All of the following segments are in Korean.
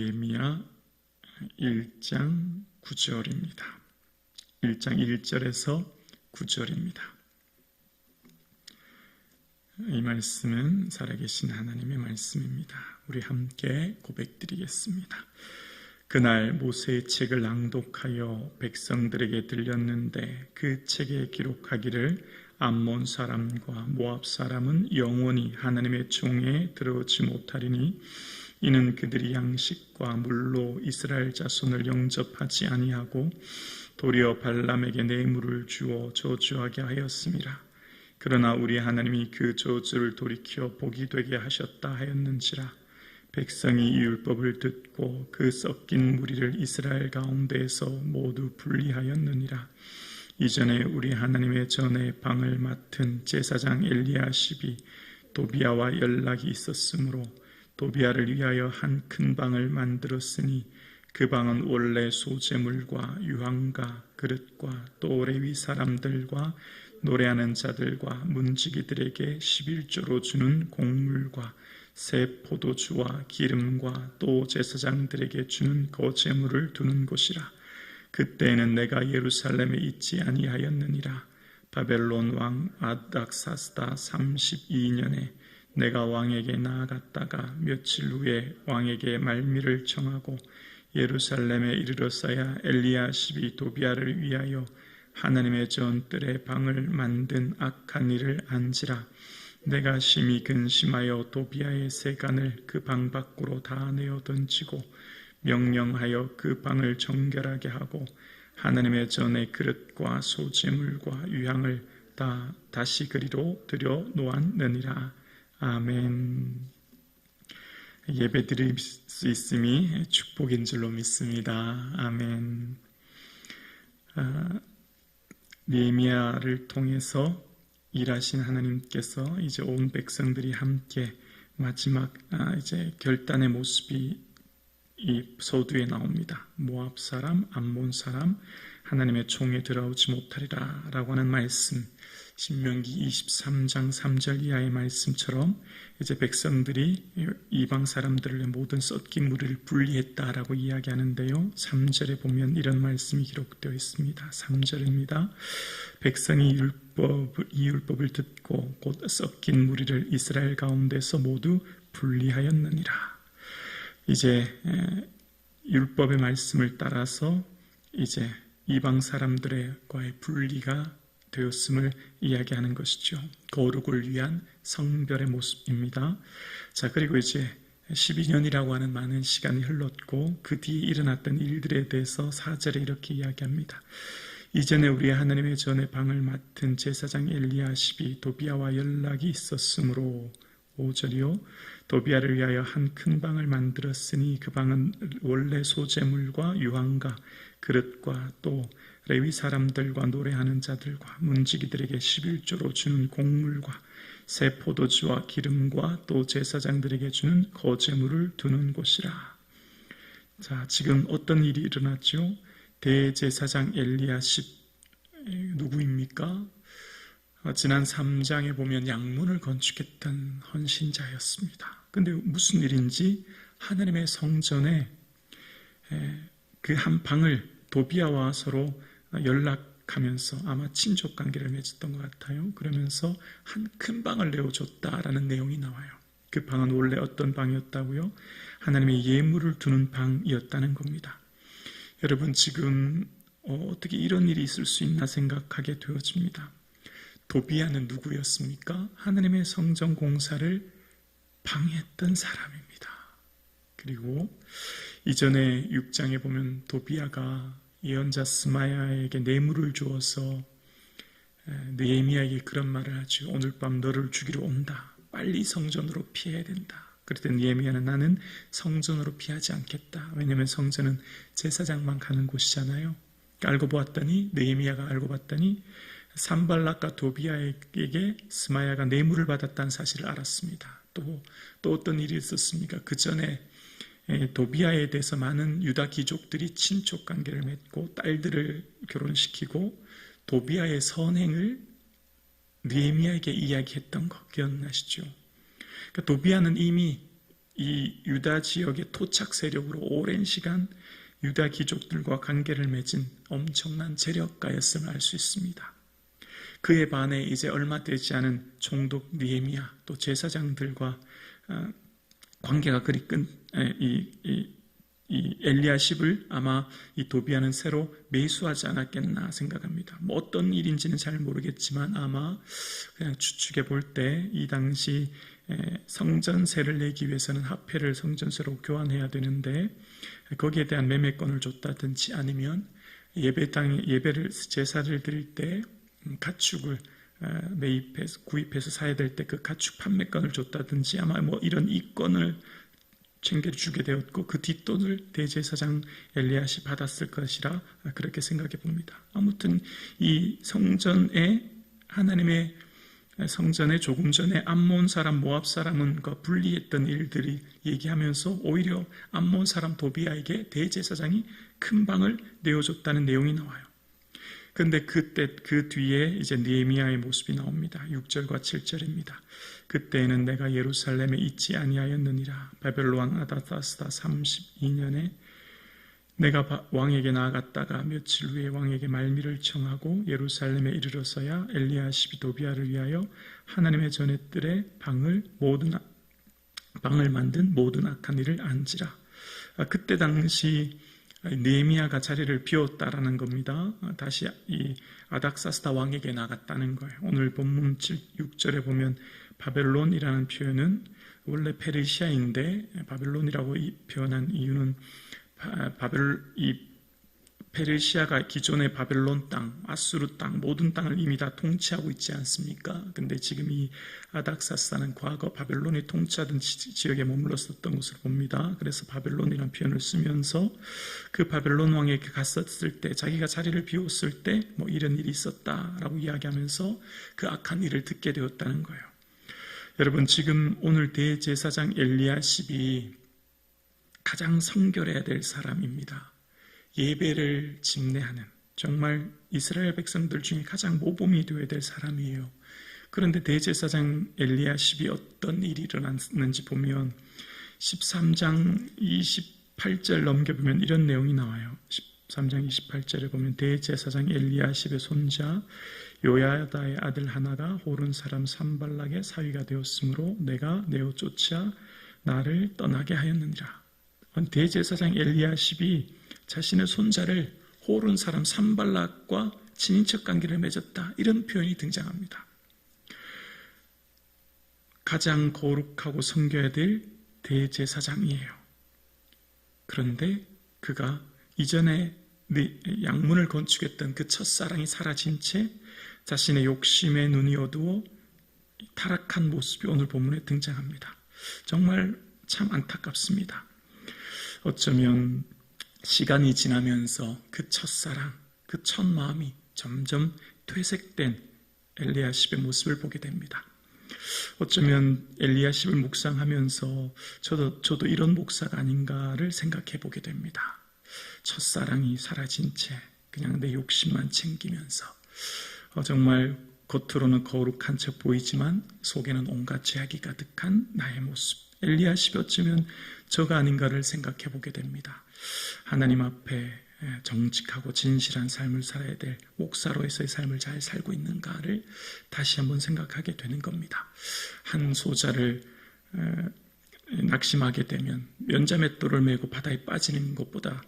예레미야 1장 9절입니다. 1장 1절에서 9절입니다. 이 말씀은 살아계신 하나님의 말씀입니다. 우리 함께 고백드리겠습니다. 그날 모세의 책을 낭독하여 백성들에게 들렸는데 그 책에 기록하기를 암몬 사람과 모압 사람은 영원히 하나님의 총에 들어오지 못하리니 이는 그들이 양식과 물로 이스라엘 자손을 영접하지 아니하고 도리어 발람에게 뇌물을 주어 저주하게 하였음이라. 그러나 우리 하나님이 그 저주를 돌이켜 복이 되게 하셨다 하였는지라. 백성이 이 율법을 듣고 그 섞인 무리를 이스라엘 가운데에서 모두 분리하였느니라. 이전에 우리 하나님의 전에 방을 맡은 제사장 엘리야십이 도비아와 연락이 있었으므로 도비아를 위하여 한 큰 방을 만들었으니 그 방은 원래 소재물과 유황과 그릇과 또 레위 사람들과 노래하는 자들과 문지기들에게 11조로 주는 곡물과 새 포도주와 기름과 또 제사장들에게 주는 거제물을 두는 곳이라. 그때에는 내가 예루살렘에 있지 아니하였느니라. 바벨론 왕 아닥사스다 32년에 내가 왕에게 나아갔다가 며칠 후에 왕에게 말미를 청하고 예루살렘에 이르렀어야 엘리야십이 도비아를 위하여 하나님의 전뜰에 방을 만든 악한 일을 안지라. 내가 심히 근심하여 도비아의 세간을 그 방 밖으로 다 내어 던지고 명령하여 그 방을 정결하게 하고 하나님의 전에 그릇과 소재물과 유향을 다 다시 그리로 들여 놓았느니라. 아멘. 예배 드릴 수 있음이 축복인 줄로 믿습니다. 아멘. 느헤미야를 통해서 일하신 하나님께서 이제 온 백성들이 함께 마지막 이제 결단의 모습이 이 서두에 나옵니다. 모압 사람, 암몬 사람, 하나님의 총에 들어오지 못하리라 라고 하는 말씀, 신명기 23장 3절 이하의 말씀처럼 이제 백성들이 이방 사람들의 모든 섞인 무리를 분리했다라고 이야기하는데요. 3절에 보면 이런 말씀이 기록되어 있습니다. 3절입니다. 백성이 이 율법을 듣고 곧 섞인 무리를 이스라엘 가운데서 모두 분리하였느니라. 이제 율법의 말씀을 따라서 이제 이방 사람들과의 분리가 되었음을 이야기하는 것이죠. 거룩을 위한 성별의 모습입니다. 자, 그리고 이제 12년이라고 하는 많은 시간이 흘렀고 그 뒤에 일어났던 일들에 대해서 4절에 이렇게 이야기합니다. 이전에 우리 하나님의 전에 방을 맡은 제사장 엘리야십이 도비아와 연락이 있었으므로 5절이요. 도비아를 위하여 한 큰 방을 만들었으니 그 방은 원래 소재물과 유황과 그릇과 또 레위 사람들과 노래하는 자들과 문지기들에게 11조로 주는 곡물과 새 포도주와 기름과 또 제사장들에게 주는 거제물을 두는 곳이라. 자, 지금 어떤 일이 일어났죠? 대제사장 엘리야십 누구입니까? 지난 3장에 보면 양문을 건축했던 헌신자였습니다. 근데 무슨 일인지 하나님의 성전에 그 한 방을 도비아와 서로 연락하면서 아마 친족 관계를 맺었던 것 같아요. 그러면서 한 큰 방을 내어줬다라는 내용이 나와요. 그 방은 원래 어떤 방이었다고요? 하나님의 예물을 두는 방이었다는 겁니다. 여러분, 지금 어떻게 이런 일이 있을 수 있나 생각하게 되어집니다. 도비아는 누구였습니까? 하나님의 성전 공사를 방해했던 사람입니다. 그리고 이전에 6장에 보면 도비아가 예언자 스마야에게 뇌물을 주어서 느헤미야에게 그런 말을 하죠. 오늘 밤 너를 죽이러 온다. 빨리 성전으로 피해야 된다. 그랬더니 느헤미야는 나는 성전으로 피하지 않겠다. 왜냐하면 성전은 제사장만 가는 곳이잖아요. 알고 보았더니 느헤미야가 알고 봤더니 산발락과 도비아에게 스마야가 뇌물을 받았다는 사실을 알았습니다. 또 어떤 일이 있었습니까? 그 전에 도비아에 대해서 많은 유다 귀족들이 친족 관계를 맺고 딸들을 결혼시키고 도비아의 선행을 느헤미야에게 이야기했던 거 기억나시죠? 그러니까 도비아는 이미 이 유다 지역의 토착 세력으로 오랜 시간 유다 귀족들과 관계를 맺은 엄청난 재력가였음을 알 수 있습니다. 그에 반해 이제 얼마 되지 않은 총독 느헤미야 또 제사장들과 관계가 그리 이 엘리야십을 아마 이 도비아는 새로 매수하지 않았겠나 생각합니다. 뭐 어떤 일인지는 잘 모르겠지만 아마 그냥 추측해 볼 때 이 당시 성전세를 내기 위해서는 화폐를 성전세로 교환해야 되는데 거기에 대한 매매권을 줬다든지 아니면 예배를 제사를 드릴 때 가축을 구입해서 사야 될 때 그 가축 판매권을 줬다든지 아마 뭐 이런 이권을 챙겨주게 되었고 그 뒷돈을 대제사장 엘리야시 받았을 것이라 그렇게 생각해 봅니다. 아무튼 이 성전에 하나님의 성전에 조금 전에 암몬 사람 모압 사람과 분리했던 일들이 얘기하면서 오히려 암몬 사람 도비아에게 대제사장이 큰 방을 내어줬다는 내용이 나와요. 그런데 그때 그 뒤에 이제 느헤미야의 모습이 나옵니다. 6절과 7절입니다. 그때에는 내가 예루살렘에 있지 아니하였느니라. 바벨론 왕 아다사스다 32년에 내가 왕에게 나아갔다가 며칠 후에 왕에게 말미를 청하고 예루살렘에 이르러서야 엘리야십이 도비아를 위하여 하나님의 전회들의 방을 만든 모든 악한 일을 안지라. 그때 당시 느헤미야가 자리를 비웠다라는 겁니다. 다시 이 아닥사스다 왕에게 나갔다는 거예요. 오늘 본문 6절에 보면 바벨론이라는 표현은 원래 페르시아인데 바벨론이라고 표현한 이유는 페르시아가 기존의 바벨론 땅, 아수르 땅, 모든 땅을 이미 다 통치하고 있지 않습니까? 근데 지금 이 아닥사스다는 과거 바벨론이 통치하던 지역에 머물렀었던 것으로 봅니다. 그래서 바벨론이라는 표현을 쓰면서 그 바벨론 왕에게 갔었을 때, 자기가 자리를 비웠을 때 뭐 이런 일이 있었다라고 이야기하면서 그 악한 일을 듣게 되었다는 거예요. 여러분, 지금 오늘 대제사장 엘리야십이 가장 성결해야 될 사람입니다. 예배를 집례하는 정말 이스라엘 백성들 중에 가장 모범이 되어야 될 사람이에요. 그런데 대제사장 엘리야십이 어떤 일이 일어났는지 보면 13장 28절 넘겨보면 이런 내용이 나와요. 13장 28절에 보면 대제사장 엘리야십의 손자 요야다의 아들 하나가 호른 사람 산발락의 사위가 되었으므로 내가 내어 쫓아 나를 떠나게 하였느니라. 대제사장 엘리야십이 자신의 손자를 호른 사람 산발락과 친인척 관계를 맺었다. 이런 표현이 등장합니다. 가장 거룩하고 섬겨야 될 대제사장이에요. 그런데 그가 이전에 양문을 건축했던 그 첫사랑이 사라진 채 자신의 욕심에 눈이 어두워 타락한 모습이 오늘 본문에 등장합니다. 정말 참 안타깝습니다. 어쩌면 시간이 지나면서 그 첫사랑, 그 첫 마음이 점점 퇴색된 엘리야십의 모습을 보게 됩니다. 어쩌면 엘리야십을 묵상하면서 저도 이런 목사가 아닌가를 생각해 보게 됩니다. 첫사랑이 사라진 채 그냥 내 욕심만 챙기면서 정말 겉으로는 거룩한 척 보이지만 속에는 온갖 죄악이 가득한 나의 모습. 엘리야십이 어쩌면 저가 아닌가를 생각해 보게 됩니다. 하나님 앞에 정직하고 진실한 삶을 살아야 될 목사로서의 삶을 잘 살고 있는가를 다시 한번 생각하게 되는 겁니다. 한 소자를 낙심하게 되면 면자맷돌을 메고 바다에 빠지는 것보다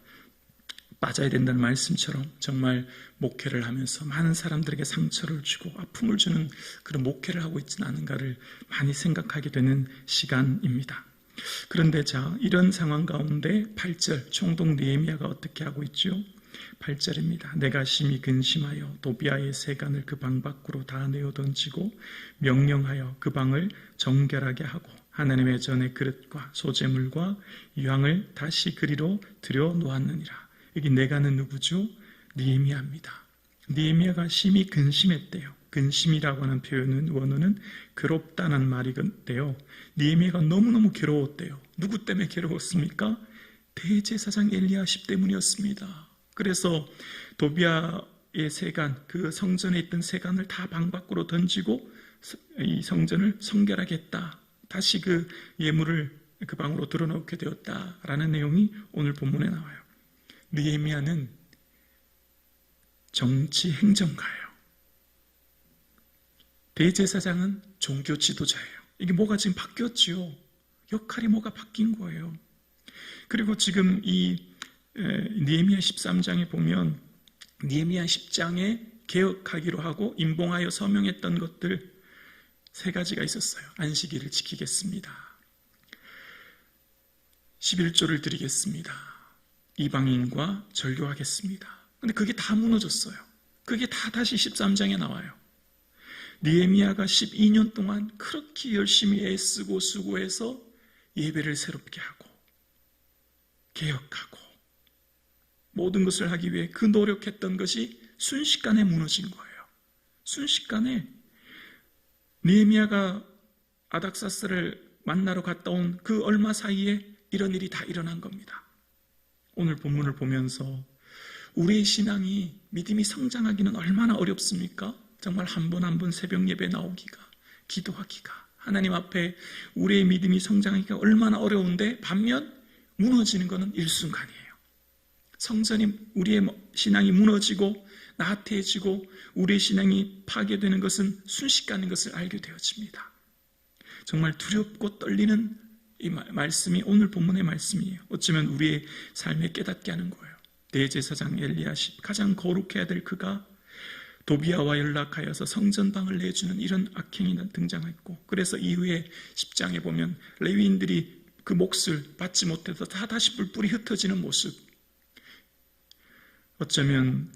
빠져야 된다는 말씀처럼 정말 목회를 하면서 많은 사람들에게 상처를 주고 아픔을 주는 그런 목회를 하고 있지는 않은가를 많이 생각하게 되는 시간입니다. 그런데 이런 상황 가운데 8절 총독 느헤미야가 어떻게 하고 있죠? 8절입니다. 내가 심히 근심하여 도비아의 세간을 그 방 밖으로 다 내어 던지고 명령하여 그 방을 정결하게 하고 하나님의 전의 그릇과 소재물과 유황을 다시 그리로 들여 놓았느니라. 여기 내가는 누구죠? 느헤미야입니다. 느헤미야가 심히 근심했대요. 근심이라고 하는 표현은 원어는 괴롭다는 말이건데요. 느헤미야가 너무너무 괴로웠대요. 누구 때문에 괴로웠습니까? 대제사장 엘리야십 때문이었습니다. 그래서 도비아의 세간, 그 성전에 있던 세간을 다 방 밖으로 던지고 이 성전을 성결하게 했다. 다시 그 예물을 그 방으로 들어놓게 되었다라는 내용이 오늘 본문에 나와요. 느헤미야는 정치 행정가예요. 대제사장은 종교 지도자예요. 이게 뭐가 지금 바뀌었지요? 역할이 뭐가 바뀐 거예요. 그리고 지금 이 느헤미야 13장에 보면 느헤미야 10장에 개혁하기로 하고 임봉하여 서명했던 것들 3가지가 있었어요. 안식일을 지키겠습니다. 11조를 드리겠습니다. 이방인과 절교하겠습니다. 근데 그게 다 무너졌어요. 그게 다 다시 13장에 나와요. 느헤미야가 12년 동안 그렇게 열심히 애쓰고 수고해서 예배를 새롭게 하고 개혁하고 모든 것을 하기 위해 그 노력했던 것이 순식간에 무너진 거예요. 순식간에 느헤미야가 아닥사스를 만나러 갔다 온 그 얼마 사이에 이런 일이 다 일어난 겁니다. 오늘 본문을 보면서 우리의 신앙이 믿음이 성장하기는 얼마나 어렵습니까? 정말 한 번 한 번 새벽 예배 나오기가, 기도하기가, 하나님 앞에 우리의 믿음이 성장하기가 얼마나 어려운데 반면 무너지는 것은 일순간이에요. 성전이 우리의 신앙이 무너지고 나태해지고 우리의 신앙이 파괴되는 것은 순식간인 것을 알게 되어집니다. 정말 두렵고 떨리는 이 말씀이 오늘 본문의 말씀이에요. 어쩌면 우리의 삶에 깨닫게 하는 거예요. 대제사장 엘리야십, 가장 거룩해야 될 그가 도비아와 연락하여서 성전방을 내주는 이런 악행이 등장했고, 그래서 이후에 10장에 보면 레위인들이 그 몫을 받지 못해서 다 다시 뿔뿔이 흩어지는 모습, 어쩌면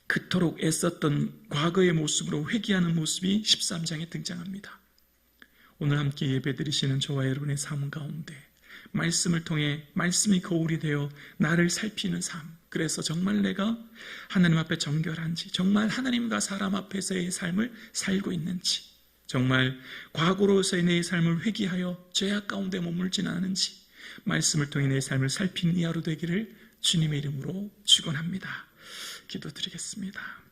그토록 애썼던 과거의 모습으로 회귀하는 모습이 13장에 등장합니다. 오늘 함께 예배드리시는 저와 여러분의 삶 가운데 말씀을 통해 말씀이 거울이 되어 나를 살피는 삶, 그래서 정말 내가 하나님 앞에 정결한지, 정말 하나님과 사람 앞에서의 삶을 살고 있는지, 정말 과거로서의 내 삶을 회개하여 죄악 가운데 머물지는 않은지 말씀을 통해 내 삶을 살피는 이 하루 되기를 주님의 이름으로 축원합니다. 기도드리겠습니다.